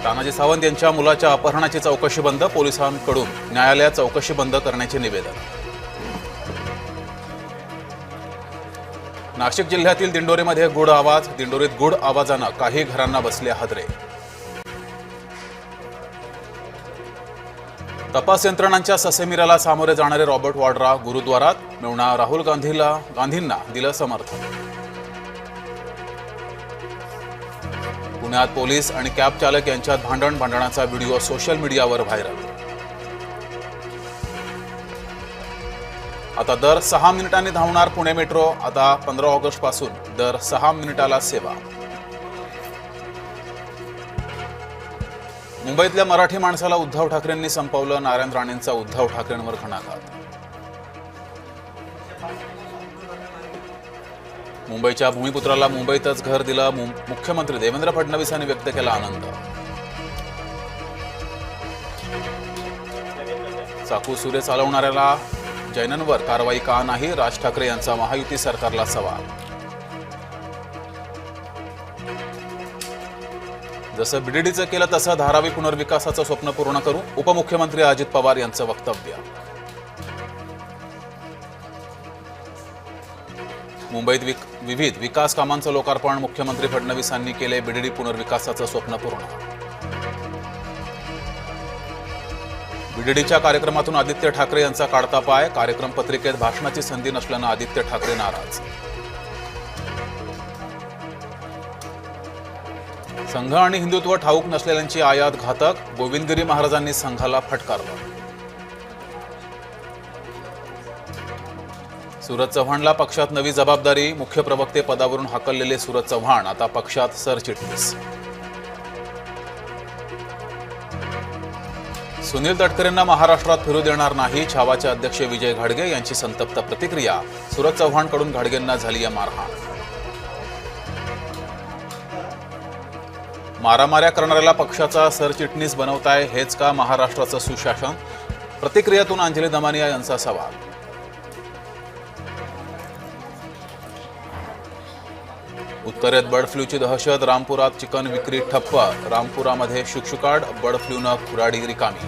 तानाजी सावंत यांच्या मुलाच्या अपहरणाची चौकशी बंद, पोलिसांकडून न्यायालयात चौकशी बंद करण्याचे निवेदन। नाशिक जिल्ह्यातील दिंडोरीमध्ये गुढ आवाज, दिंडोरीत गुढ आवाजानं काही घरांना बसले हादरे। तपास यंत्रणांच्या ससेमिराला सामोरे जाणारे रॉबर्ट वाड्रा गुरुद्वारात, मेहुणा राहुल गांधींना दिलं समर्थन। पुण्यात पोलीस आणि कॅब चालक यांच्यात भांडणाचा व्हिडिओ सोशल मीडियावर व्हायरल। आता दर 6 मिनिटांनी धावणार पुणे मेट्रो, आता 15 ऑगस्ट पासून दर 6 मिनिटाला सेवा। मुंबईतल्या मराठी माणसाला उद्धव ठाकरेंनी संपवलं, नारायण राणेंचा उद्धव ठाकरेंवर घणाघात। मुंबईच्या भूमिपुत्राला मुंबईतच घर दिलं, मुख्यमंत्री देवेंद्र फडणवीस यांनी व्यक्त केला आनंद। चाकू सुरे चालवणाऱ्याला जैनांवर कारवाई का नाही, राज ठाकरे यांचा महायुती सरकारला सवाल। जसं बीडीडीचं केलं तसं धारावी पुनर्विकासाचं स्वप्न पूर्ण करू, उपमुख्यमंत्री अजित पवार यांचं वक्तव्य। मुंबईत विविध विकास कामांचं लोकार्पण, मुख्यमंत्री फडणवीसांनी केले बीडीडी पुनर्विकासाचं स्वप्न पूर्ण। बीडीडीच्या कार्यक्रमातून आदित्य ठाकरे यांचा काढता पाय, कार्यक्रम पत्रिकेत भाषणाची संधी नसल्यानं आदित्य ठाकरे नाराज। संघ आणि हिंदुत्व ठाऊक नसलेल्यांची आयात घातक, गोविंदगिरी महाराजांनी संघाला फटकारलं। सूरज चव्हाणला पक्षात नवी जबाबदारी, मुख्य प्रवक्ते पदावरून हाकललेले सूरज चव्हाण आता पक्षात सरचिटणीस। सुनील तटकरेंना महाराष्ट्रात फिरू देणार नाही, छावाचे अध्यक्ष विजय घाडगे यांची संतप्त प्रतिक्रिया, सूरज चव्हाणकडून घाडगेंना झाली मारहाण। मारामाऱ्या करणाऱ्याला पक्षाचा सरचिटणीस बनवताय, हेच का महाराष्ट्राचं सुशासन, प्रतिक्रियेतून अंजली दमानिया यांचा सवाल। उत्तरेत बर्ड फ्लूची दहशत, रामपुरात चिकन विक्री ठप्प, रामपुरामध्ये शुकशुकाट, बर्ड फ्लूनं खुराडी रिकामी।